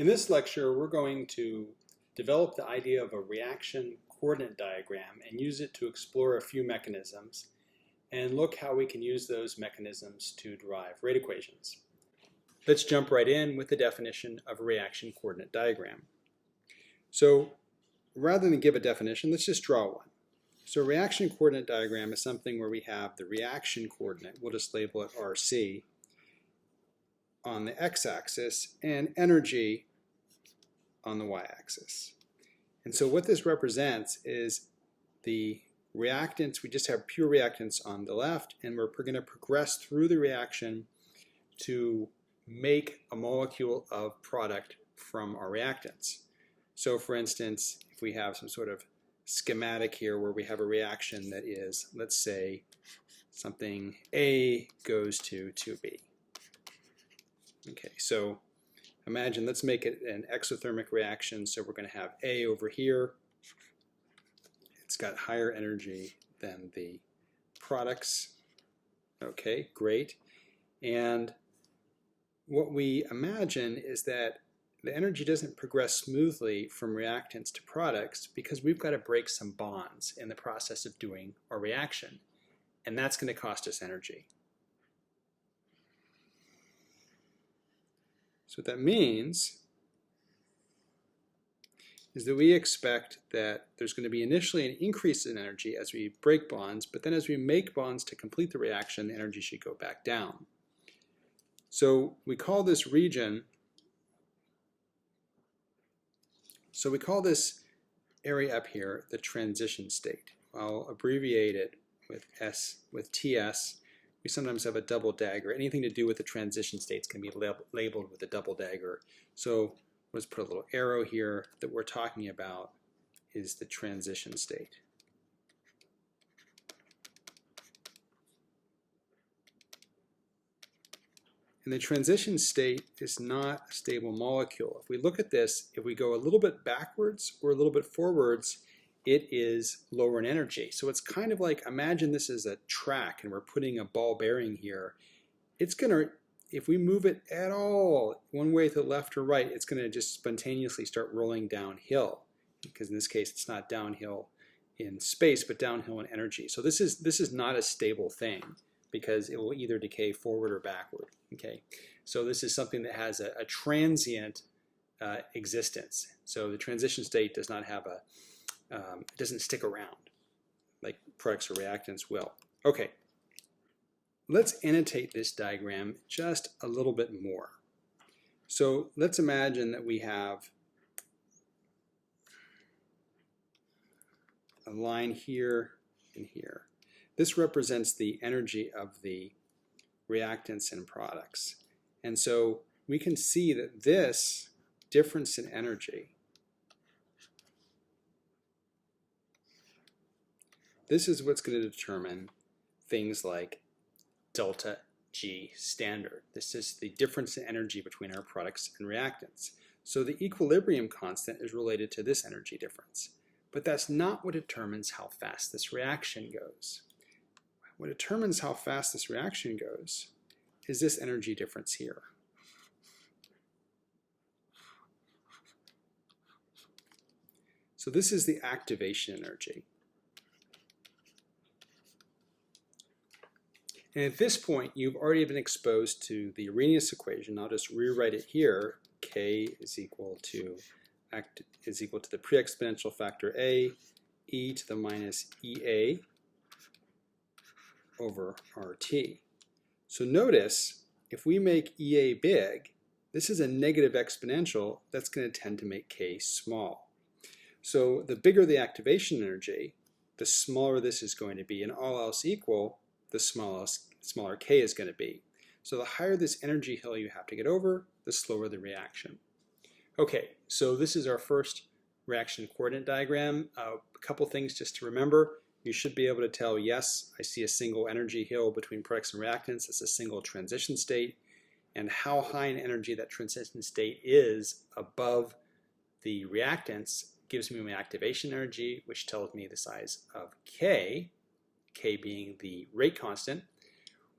In this lecture, we're going to develop the idea of a reaction coordinate diagram and use it to explore a few mechanisms and look how we can use those mechanisms to derive rate equations. Let's jump right in with the definition of a reaction coordinate diagram. So rather than give a definition, let's just draw one. So a reaction coordinate diagram is something where we have the reaction coordinate, we'll just label it RC, on the x-axis and energy on the y-axis. And so what this represents is the reactants. We just have pure reactants on the left, and we're going to progress through the reaction to make a molecule of product from our reactants. So for instance, if we have some sort of schematic here where we have a reaction that is, let's say, something A goes to 2B. Okay, so imagine, let's make it an exothermic reaction. So we're going to have A over here. It's got higher energy than the products. Okay, great. And what we imagine is that the energy doesn't progress smoothly from reactants to products because we've got to break some bonds in the process of doing our reaction. And that's going to cost us energy. So what that means is that we expect that there's going to be initially an increase in energy as we break bonds, but then as we make bonds to complete the reaction, the energy should go back down. So we call this region, so we call this area up here the transition state. I'll abbreviate it with TS. We sometimes have a double dagger. Anything to do with the transition states can be labeled with a double dagger. So let's put a little arrow here that we're talking about is the transition state. And the transition state is not a stable molecule. If we look at this, if we go a little bit backwards or a little bit forwards, it is lower in energy. So it's kind of like, imagine this is a track and we're putting a ball bearing here. It's going to, if we move it at all one way to the left or right, it's going to just spontaneously start rolling downhill, because in this case it's not downhill in space but downhill in energy. So this is not a stable thing because it will either decay forward or backward. Okay, so this is something that has a transient existence. So the transition state does not have a it doesn't stick around like products or reactants will. Okay, let's annotate this diagram just a little bit more. So let's imagine that we have a line here and here. This represents the energy of the reactants and products. And so we can see that this difference in energy, this is what's going to determine things like delta G standard. This is the difference in energy between our products and reactants. So the equilibrium constant is related to this energy difference. But that's not what determines how fast this reaction goes. What determines how fast this reaction goes is this energy difference here. So this is the activation energy. And at this point, you've already been exposed to the Arrhenius equation. I'll just rewrite it here. K is equal to the pre-exponential factor A, e to the minus EA over RT. So notice, if we make EA big, this is a negative exponential that's going to tend to make K small. So the bigger the activation energy, the smaller this is going to be, and all else equal, the smaller K is going to be. So the higher this energy hill you have to get over, the slower the reaction. Okay, so this is our first reaction coordinate diagram. A couple things just to remember. You should be able to tell, yes, I see a single energy hill between products and reactants. It's a single transition state. And how high in energy that transition state is above the reactants gives me my activation energy, which tells me the size of K, K being the rate constant,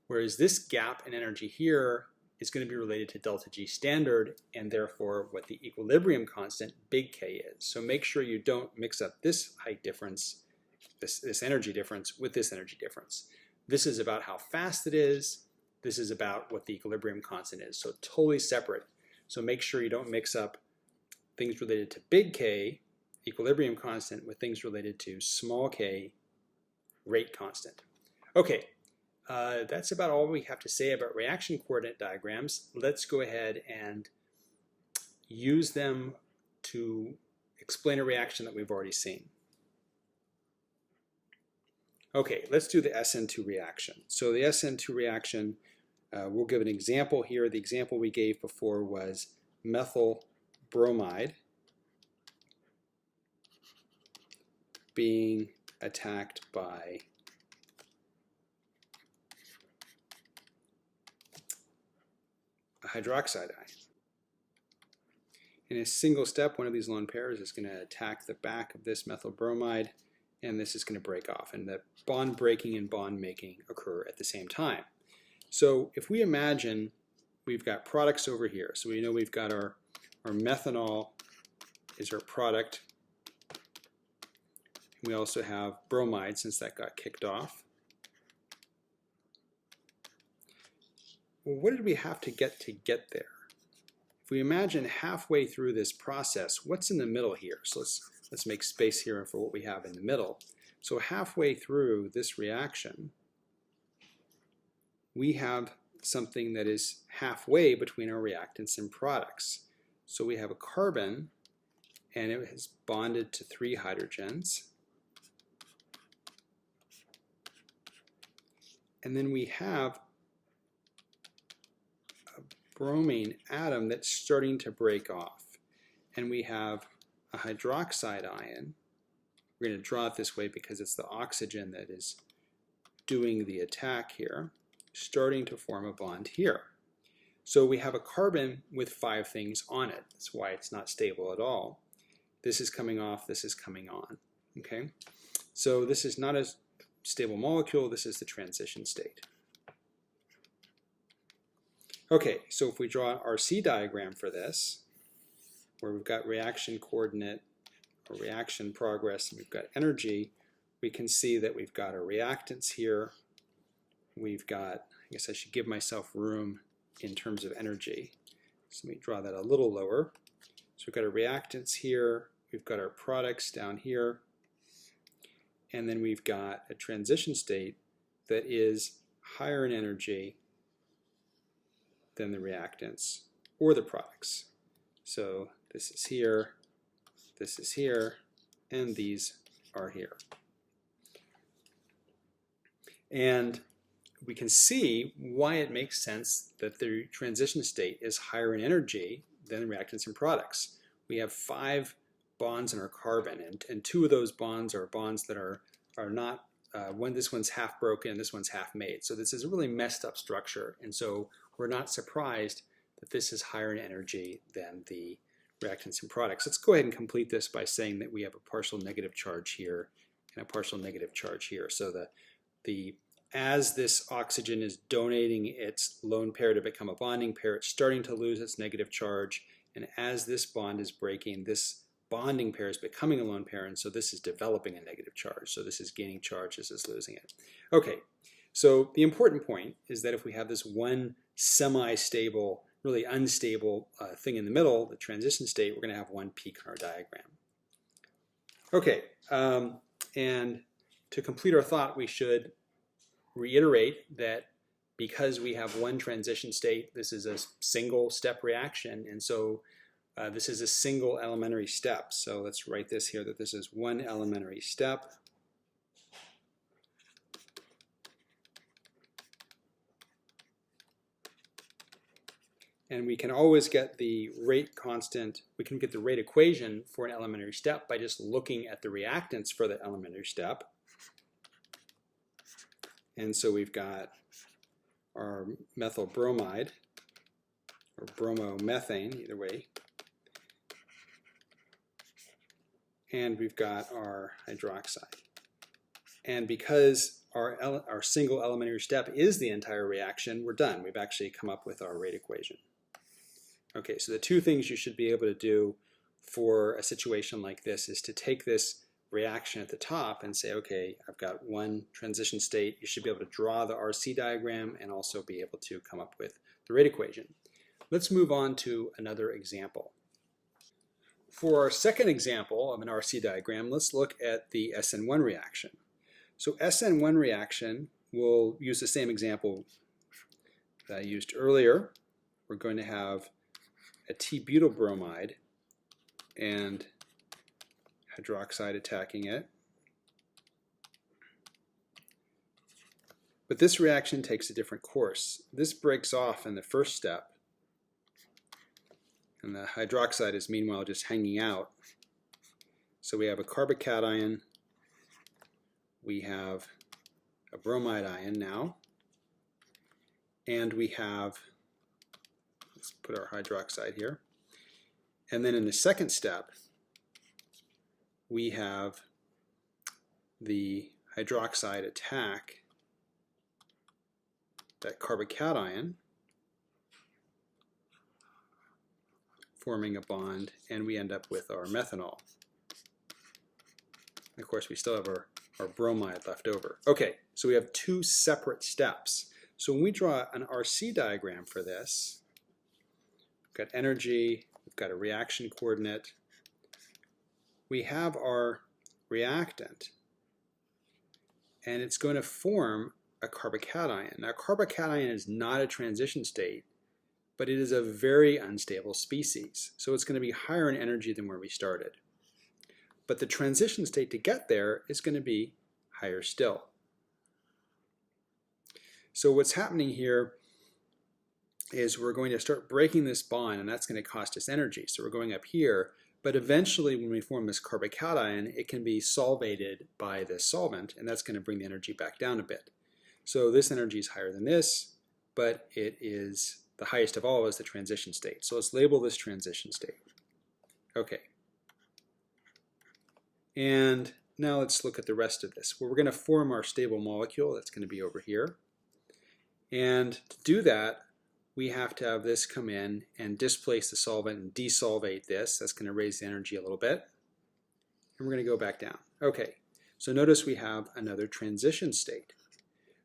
whereas this gap in energy here is going to be related to delta G standard and therefore what the equilibrium constant, big K, is. So make sure you don't mix up this height difference, this energy difference, with this energy difference. This is about how fast it is. This is about what the equilibrium constant is. So totally separate. So make sure you don't mix up things related to big K, equilibrium constant, with things related to small k, rate constant. Okay, that's about all we have to say about reaction coordinate diagrams. Let's go ahead and use them to explain a reaction that we've already seen. Okay, let's do the SN2 reaction. So the SN2 reaction, we'll give an example here. The example we gave before was methyl bromide being attacked by a hydroxide ion. In a single step, one of these lone pairs is going to attack the back of this methyl bromide, and this is going to break off, and the bond breaking and bond making occur at the same time. So if we imagine we've got products over here, so we know we've got our methanol is our product. We also have bromide, since that got kicked off. Well, what did we have to get there? If we imagine halfway through this process, what's in the middle here? So let's make space here for what we have in the middle. So halfway through this reaction, we have something that is halfway between our reactants and products. So we have a carbon, and it has bonded to 3 hydrogens. And then we have a bromine atom that's starting to break off. And we have a hydroxide ion. We're going to draw it this way because it's the oxygen that is doing the attack here, starting to form a bond here. So we have a carbon with 5 things on it. That's why it's not stable at all. This is coming off, this is coming on. Okay? So this is not a stable molecule, this is the transition state. Okay, so if we draw an RC diagram for this, where we've got reaction coordinate or reaction progress and we've got energy, we can see that we've got our reactants here. We've got, I guess I should give myself room in terms of energy. So let me draw that a little lower. So we've got our reactants here, we've got our products down here, and then we've got a transition state that is higher in energy than the reactants or the products. So this is here, and these are here. And we can see why it makes sense that the transition state is higher in energy than the reactants and products. We have 5 bonds in our carbon, and 2 of those bonds are bonds that are not, this one's half broken and this one's half made. So this is a really messed up structure, and so we're not surprised that this is higher in energy than the reactants and products. Let's go ahead and complete this by saying that we have a partial negative charge here and a partial negative charge here. So as this oxygen is donating its lone pair to become a bonding pair, it's starting to lose its negative charge, and as this bond is breaking, this bonding pair is becoming a lone pair, and so this is developing a negative charge. So this is gaining charge, this is losing it. Okay, so the important point is that if we have this one semi-stable, really unstable thing in the middle, the transition state, we're going to have one peak in our diagram. Okay, and to complete our thought, we should reiterate that because we have one transition state, this is a single step reaction, and so this is a single elementary step. So let's write this here, that this is one elementary step. And we can always get the rate constant, we can get the rate equation for an elementary step by just looking at the reactants for the elementary step. And so we've got our methyl bromide, or bromomethane, either way. And we've got our hydroxide. And because our single elementary step is the entire reaction, we're done. We've actually come up with our rate equation. Okay, so the two things you should be able to do for a situation like this is to take this reaction at the top and say, okay, I've got one transition state. You should be able to draw the RC diagram and also be able to come up with the rate equation. Let's move on to another example. For our second example of an RC diagram, let's look at the SN1 reaction. So SN1 reaction, we'll use the same example that I used earlier. We're going to have a T-butyl bromide and hydroxide attacking it. But this reaction takes a different course. This breaks off in the first step, and the hydroxide is meanwhile just hanging out. So we have a carbocation, we have a bromide ion now, and we have, let's put our hydroxide here, and then in the second step, we have the hydroxide attack that carbocation, forming a bond, and we end up with our methanol. And of course, we still have our bromide left over. Okay, so we have two separate steps. So when we draw an RC diagram for this, we've got energy, we've got a reaction coordinate, we have our reactant, and it's going to form a carbocation. Now, carbocation is not a transition state, but it is a very unstable species. So it's going to be higher in energy than where we started. But the transition state to get there is going to be higher still. So what's happening here is we're going to start breaking this bond, and that's going to cost us energy. So we're going up here, but eventually when we form this carbocation, it can be solvated by the solvent, and that's going to bring the energy back down a bit. So this energy is higher than this, but it is the highest of all is the transition state. So let's label this transition state. Okay. And now let's look at the rest of this. Well, we're going to form our stable molecule. That's going to be over here. And to do that, we have to have this come in and displace the solvent and desolvate this. That's going to raise the energy a little bit. And we're going to go back down. Okay, so notice we have another transition state.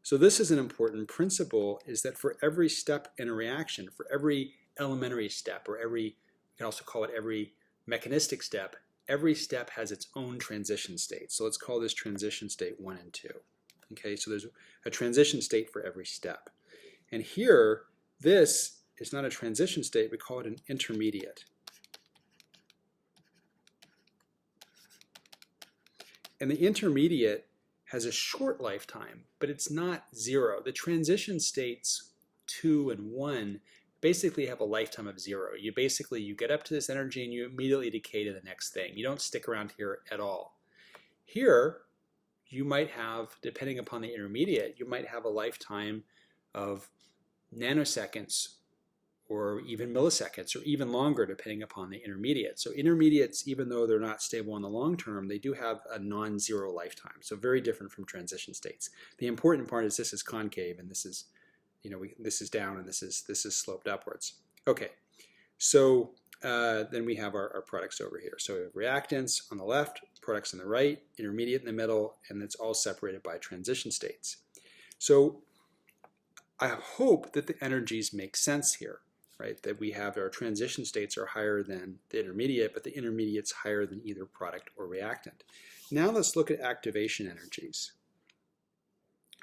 So this is an important principle, is that for every step in a reaction, for every elementary step, or you can also call it every mechanistic step, every step has its own transition state. So let's call this transition state 1 and 2. Okay, so there's a transition state for every step. And here, this is not a transition state, we call it an intermediate. And the intermediate has a short lifetime, but it's not zero. The transition states 2 and 1 basically have a lifetime of 0. You get up to this energy and you immediately decay to the next thing. You don't stick around here at all. Here, you might have, depending upon the intermediate, you might have a lifetime of nanoseconds or even milliseconds or even longer depending upon the intermediate. So intermediates, even though they're not stable in the long term, they do have a non-zero lifetime. So very different from transition states. The important part is this is concave and this is, this is down and this is sloped upwards. Okay, so then we have our products over here. So we have reactants on the left, products on the right, intermediate in the middle, and it's all separated by transition states. So I hope that the energies make sense here, right? That we have our transition states are higher than the intermediate, but the intermediate's higher than either product or reactant. Now let's look at activation energies.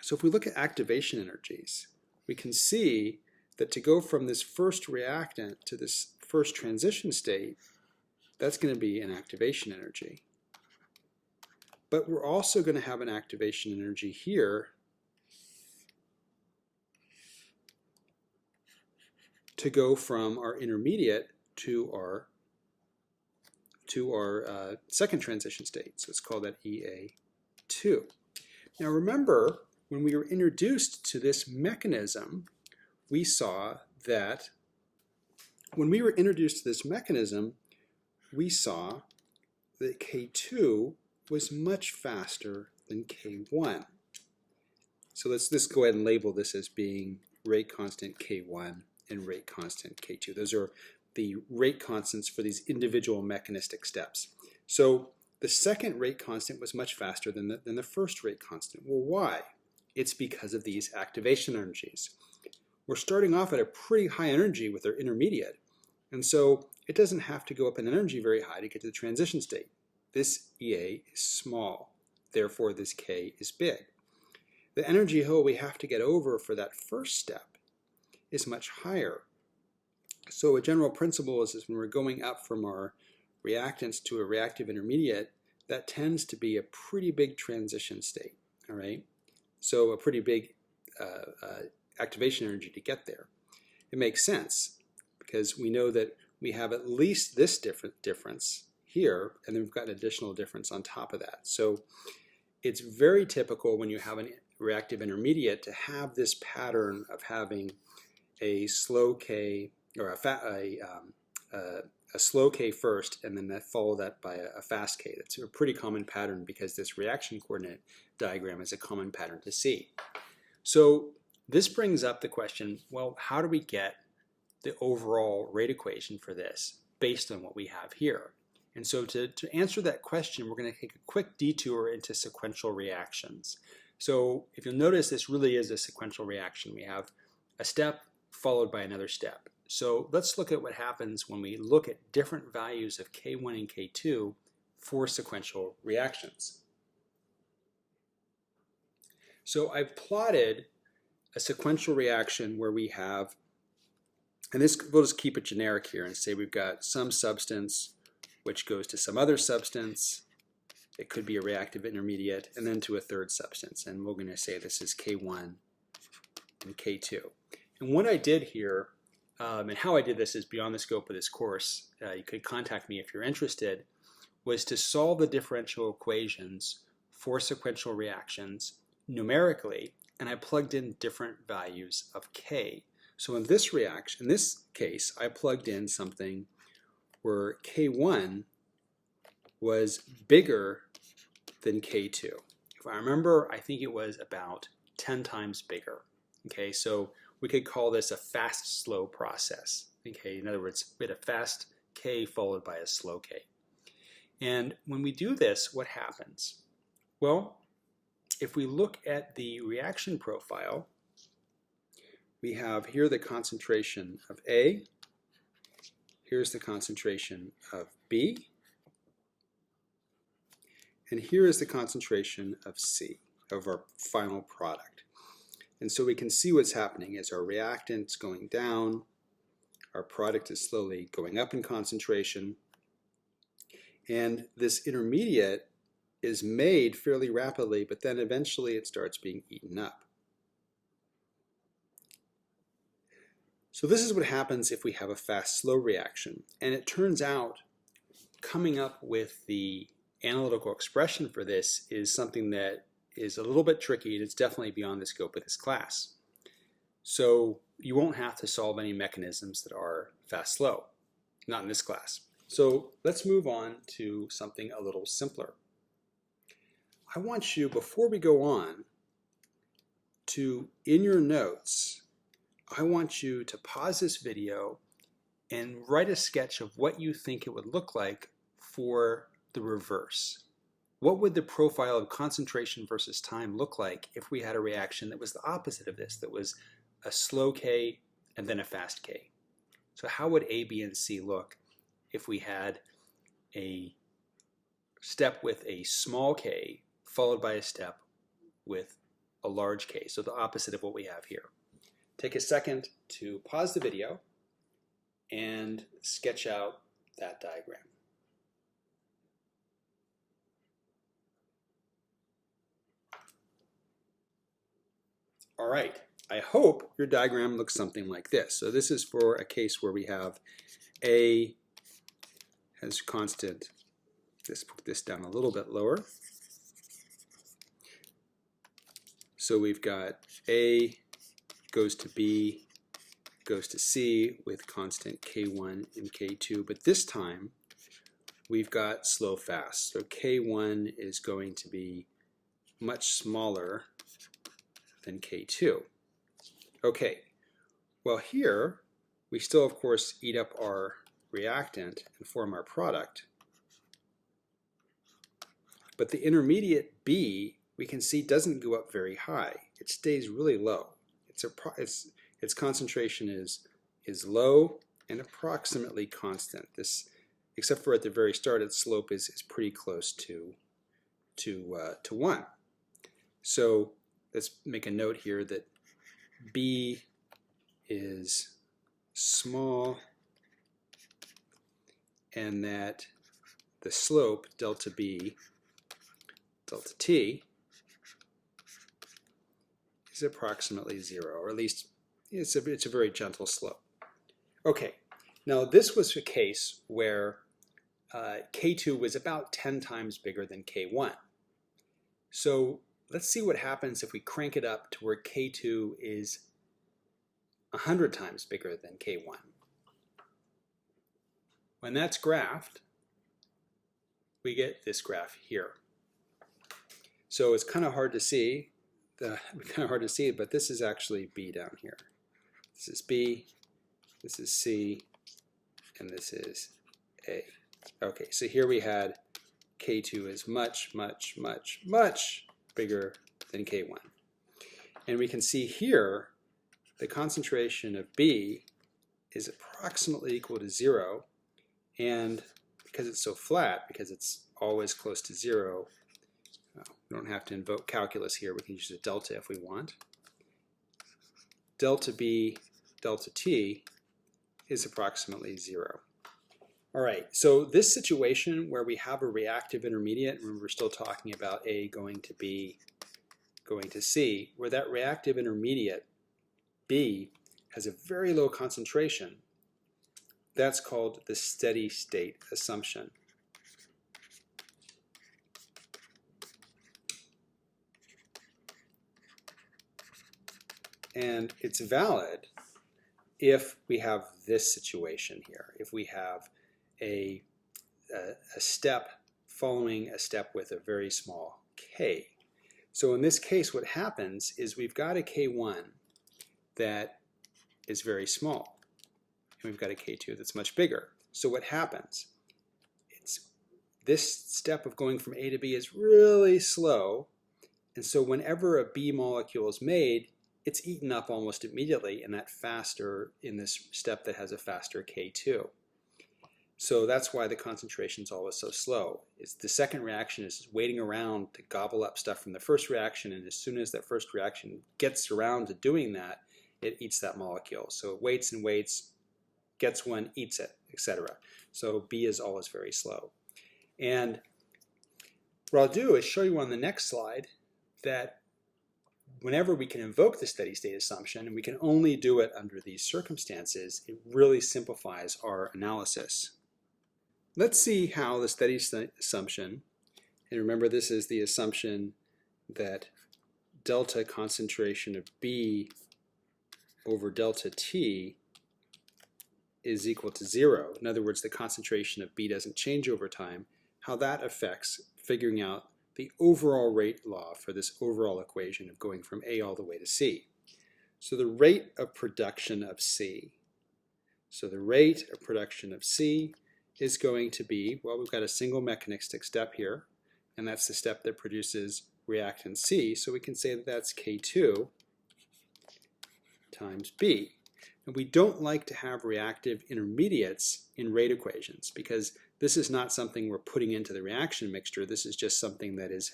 So if we look at activation energies, we can see that to go from this first reactant to this first transition state, that's going to be an activation energy. But we're also going to have an activation energy here to go from our intermediate to our second transition state. So let's call that EA2. Now remember, when we were introduced to this mechanism, we saw that K2 was much faster than K1. So let's go ahead and label this as being rate constant K1 and rate constant K2. Those are the rate constants for these individual mechanistic steps. So the second rate constant was much faster than the first rate constant. Well, why? It's because of these activation energies. We're starting off at a pretty high energy with our intermediate, and so it doesn't have to go up in energy very high to get to the transition state. This EA is small, therefore this K is big. The energy hill we have to get over for that first step is much higher. So a general principle is when we're going up from our reactants to a reactive intermediate, that tends to be a pretty big transition state, all right? So a pretty big activation energy to get there. It makes sense because we know that we have at least this difference here, and then we've got an additional difference on top of that. So it's very typical when you have a reactive intermediate to have this pattern of having a slow K or a slow K first, and then follow that by a fast K. That's a pretty common pattern because this reaction coordinate diagram is a common pattern to see. So this brings up the question, well, how do we get the overall rate equation for this based on what we have here? And so to answer that question, we're going to take a quick detour into sequential reactions. So if you'll notice, this really is a sequential reaction. We have a step followed by another step. So let's look at what happens when we look at different values of K1 and K2 for sequential reactions. So I've plotted a sequential reaction where we have, and this, we'll just keep it generic here and say we've got some substance which goes to some other substance. It could be a reactive intermediate, and then to a third substance. And we're going to say this is K1 and K2. And what I did here, and how I did this is beyond the scope of this course. You could contact me if you're interested, was to solve the differential equations for sequential reactions numerically, and I plugged in different values of K. So in this case, I plugged in something where K1 was bigger than K2. If I remember, I think it was about 10 times bigger. Okay, so we could call this a fast-slow process. Okay, in other words, we had a fast K followed by a slow K. And when we do this, what happens? Well, if we look at the reaction profile, we have here the concentration of A, here's the concentration of B, and here is the concentration of C, of our final product. And so we can see what's happening is our reactant's going down, our product is slowly going up in concentration, and this intermediate is made fairly rapidly, but then eventually it starts being eaten up. So this is what happens if we have a fast-slow reaction. And it turns out coming up with the analytical expression for this is something that is a little bit tricky, and it's definitely beyond the scope of this class. So you won't have to solve any mechanisms that are fast-slow, not in this class. So let's move on to something a little simpler. I want you, before we go on, to, in your notes, I want you to pause this video and write a sketch of what you think it would look like for the reverse. What would the profile of concentration versus time look like if we had a reaction that was the opposite of this, that was a slow K and then a fast K? So how would A, B, and C look if we had a step with a small K followed by a step with a large K? So the opposite of what we have here. Take a second to pause the video and sketch out that diagram. All right, I hope your diagram looks something like this. So this is for a case where we have A has constant, let's put this down a little bit lower. So we've got A goes to B, goes to C with constant K1 and K2, but this time we've got slow fast. So K1 is going to be much smaller than K2. Okay, well here we still of course eat up our reactant and form our product. But the intermediate B, we can see, doesn't go up very high. It stays really low. Its concentration is low and approximately constant. This, except for at the very start, its slope is pretty close to 1. So let's make a note here that B is small and that the slope, delta B, delta T, is approximately 0, or at least it's a very gentle slope. Okay, now this was a case where K2 was about 10 times bigger than K1. So let's see what happens if we crank it up to where K2 is 100 times bigger than K1. When that's graphed, we get this graph here. So it's kind of hard to see, but this is actually B down here. This is B, this is C, and this is A. Okay, so here we had K2 is much, much, much, much bigger than K1. And we can see here the concentration of B is approximately equal to 0, and because it's so flat, because it's always close to 0, we don't have to invoke calculus here. We can use a delta if we want. Delta B, delta T is approximately 0. All right, so this situation where we have a reactive intermediate, and we're still talking about A going to B, going to C, where that reactive intermediate, B, has a very low concentration, that's called the steady state assumption. And it's valid if we have this situation here, if we have a step following a step with a very small k. So in this case, what happens is we've got a K1 that is very small, and we've got a K2 that's much bigger. So what happens? This step of going from A to B is really slow, and so whenever a B molecule is made, it's eaten up almost immediately in this step that has a faster K2. So that's why the concentration is always so slow. The second reaction is waiting around to gobble up stuff from the first reaction, and as soon as that first reaction gets around to doing that, it eats that molecule. So it waits and waits, gets one, eats it, etc. So B is always very slow. And what I'll do is show you on the next slide that whenever we can invoke the steady state assumption, and we can only do it under these circumstances, it really simplifies our analysis. Let's see how the steady state assumption, and remember this is the assumption that delta concentration of B over delta T is equal to 0. In other words, the concentration of B doesn't change over time, how that affects figuring out the overall rate law for this overall equation of going from A all the way to C. So the rate of production of C. So the rate of production of C is going to be, well, we've got a single mechanistic step here, and that's the step that produces reactant C. So we can say that that's K2 times B. And we don't like to have reactive intermediates in rate equations because this is not something we're putting into the reaction mixture. This is just something that is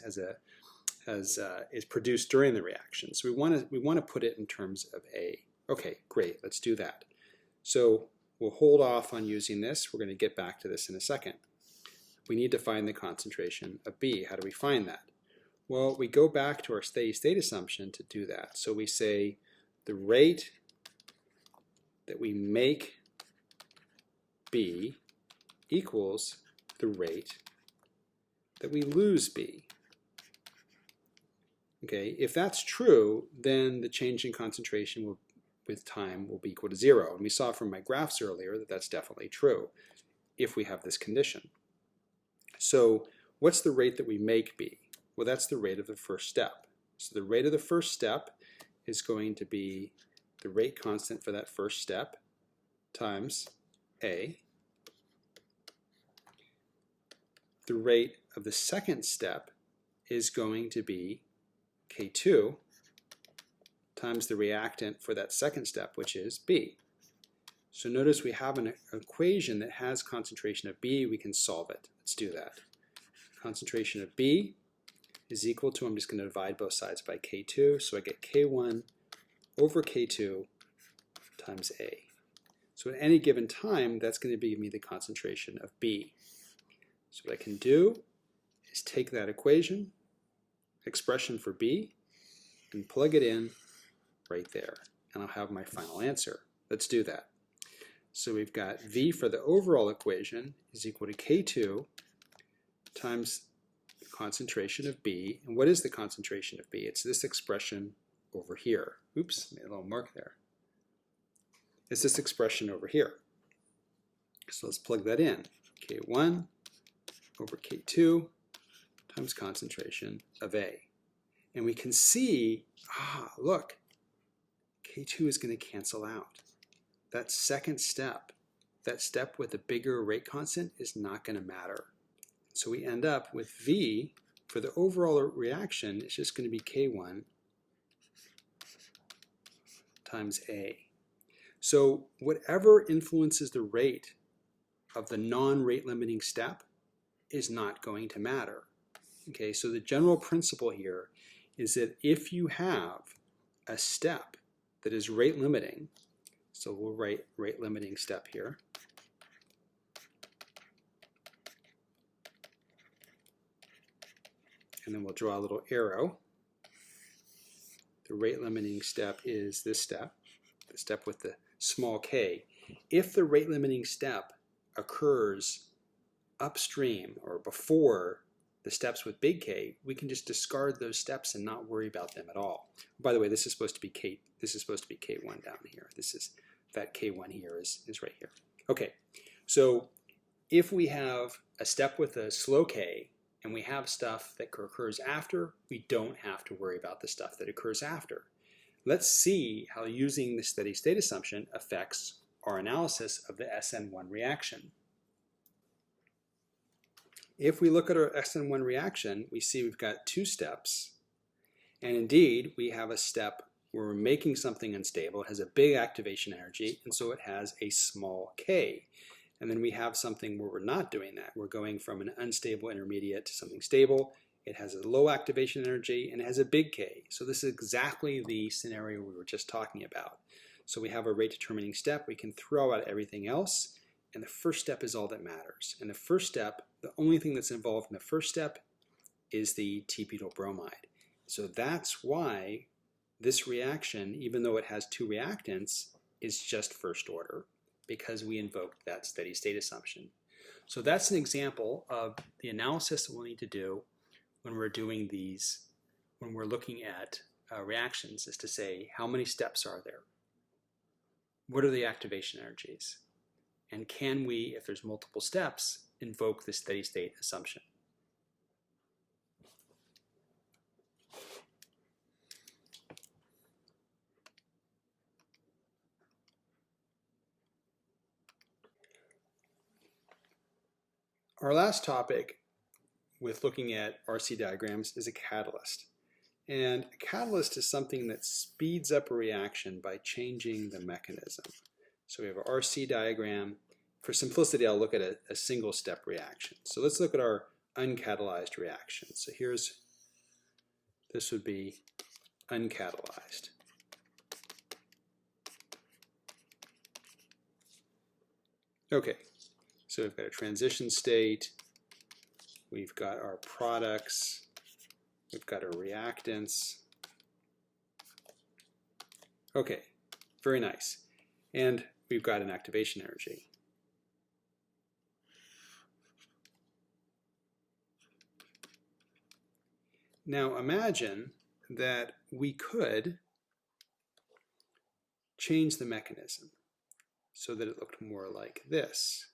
produced during the reaction. So we want to put it in terms of A. Okay, great. Let's do that. So we'll hold off on using this. We're going to get back to this in a second. We need to find the concentration of B. How do we find that? Well, we go back to our steady state assumption to do that. So we say the rate that we make B equals the rate that we lose B. Okay, if that's true, then the change in concentration with time will be equal to 0. And we saw from my graphs earlier that that's definitely true if we have this condition. So what's the rate that we make B? Well, that's the rate of the first step. So the rate of the first step is going to be the rate constant for that first step times A. The rate of the second step is going to be K2 times the reactant for that second step, which is B. So notice we have an equation that has concentration of B. We can solve it. Let's do that. Concentration of B is equal to, I'm just going to divide both sides by K2, so I get K1 over K2 times A. So at any given time, that's going to give me the concentration of B. So what I can do is take that expression for B, and plug it in right there, and I'll have my final answer. Let's do that. So we've got V for the overall equation is equal to K2 times the concentration of B. And what is the concentration of B? It's this expression over here. Oops, made a little mark there. It's this expression over here. So let's plug that in. K1 over K2 times concentration of A. And we can see, look, K2 is going to cancel out. That second step, that step with a bigger rate constant, is not going to matter. So we end up with V for the overall reaction, it's just going to be K1 times A. So whatever influences the rate of the non-rate limiting step is not going to matter. Okay, so the general principle here is that if you have a step that is rate limiting, so we'll write rate limiting step here, and then we'll draw a little arrow. The rate limiting step is this step, the step with the small k. If the rate limiting step occurs upstream or before the steps with big K, we can just discard those steps and not worry about them at all. By the way, this is supposed to be K. This is supposed to be K1 down here. This is that K1 here is right here. Okay, so if we have a step with a slow K and we have stuff that occurs after, we don't have to worry about the stuff that occurs after. Let's see how using the steady state assumption affects our analysis of the SN1 reaction. If we look at our SN1 reaction, we see we've got two steps, and indeed we have a step where we're making something unstable. It has a big activation energy, and so it has a small k. And then we have something where we're not doing that. We're going from an unstable intermediate to something stable. It has a low activation energy, and it has a big K. So this is exactly the scenario we were just talking about. So we have a rate determining step. We can throw out everything else, and the first step is all that matters. And the first step, the only thing that's involved in the first step is the t-butyl bromide. So that's why this reaction, even though it has two reactants, is just first order, because we invoked that steady state assumption. So that's an example of the analysis that we'll need to do when we're doing these, when we're looking at reactions, is to say how many steps are there? What are the activation energies? And can we, if there's multiple steps, invoke the steady state assumption? Our last topic with looking at RC diagrams is a catalyst. And a catalyst is something that speeds up a reaction by changing the mechanism. So we have an RC diagram. For simplicity, I'll look at a single step reaction. So let's look at our uncatalyzed reaction. So this would be uncatalyzed. Okay, so we've got a transition state, we've got our products, we've got our reactants. Okay, very nice. And we've got an activation energy. Now imagine that we could change the mechanism so that it looked more like this.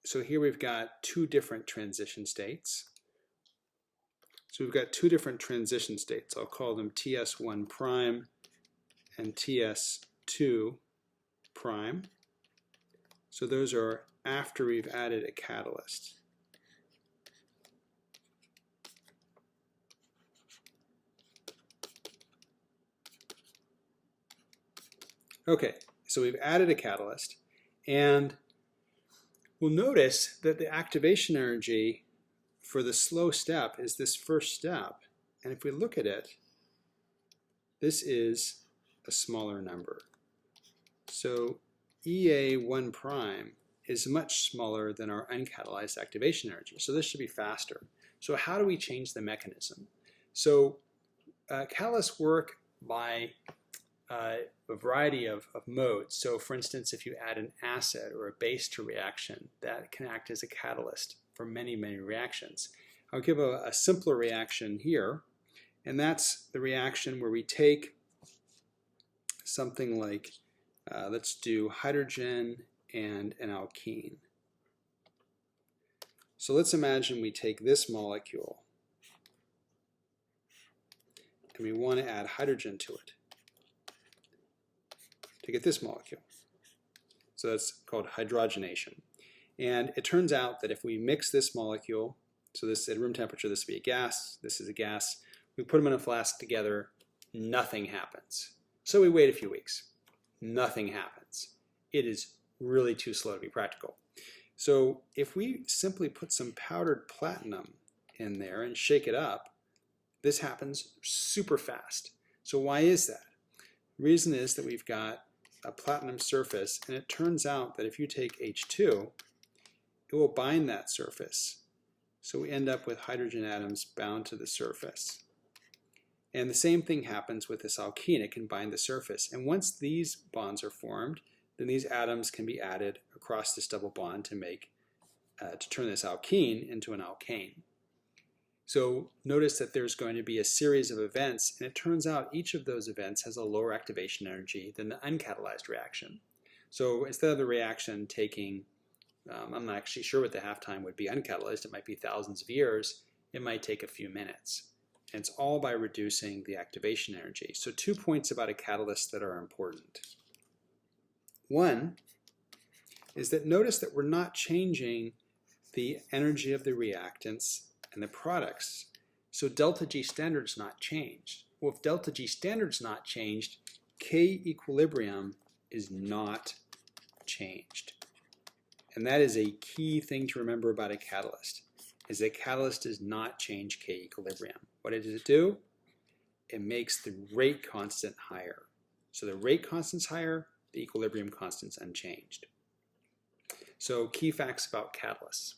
so here we've got two different transition states. So we've got two different transition states. I'll call them TS1 prime and TS2 prime. So those are after we've added a catalyst. Okay, so we've added a catalyst, and we'll notice that the activation energy for the slow step is this first step. And if we look at it, this is a smaller number. So EA1 prime is much smaller than our uncatalyzed activation energy. So this should be faster. So how do we change the mechanism? So catalysts work by a variety of modes. So for instance, if you add an acid or a base to reaction, that can act as a catalyst for many, many reactions. I'll give a simpler reaction here, and that's the reaction where we take something like, let's do hydrogen and an alkene. So let's imagine we take this molecule and we want to add hydrogen to it to get this molecule. So that's called hydrogenation. And it turns out that if we mix this molecule, so this at room temperature, this would be a gas, this is a gas, we put them in a flask together, nothing happens. So we wait a few weeks, nothing happens. It is really too slow to be practical. So if we simply put some powdered platinum in there and shake it up, this happens super fast. So why is that? The reason is that we've got a platinum surface, and it turns out that if you take H2, it will bind that surface. So we end up with hydrogen atoms bound to the surface. And the same thing happens with this alkene. It can bind the surface. And once these bonds are formed, then these atoms can be added across this double bond to make, to turn this alkene into an alkane. So notice that there's going to be a series of events, and it turns out each of those events has a lower activation energy than the uncatalyzed reaction. So instead of the reaction taking, I'm not actually sure what the half-time would be uncatalyzed, it might be thousands of years, it might take a few minutes. And it's all by reducing the activation energy. So 2 points about a catalyst that are important. One is that notice that we're not changing the energy of the reactants and the products. So delta G standard's not changed. Well, if delta G standard's not changed, K equilibrium is not changed. And that is a key thing to remember about a catalyst, is that catalyst does not change K equilibrium. What does it do? It makes the rate constant higher. So the rate constant's higher, the equilibrium constant's unchanged. So key facts about catalysts.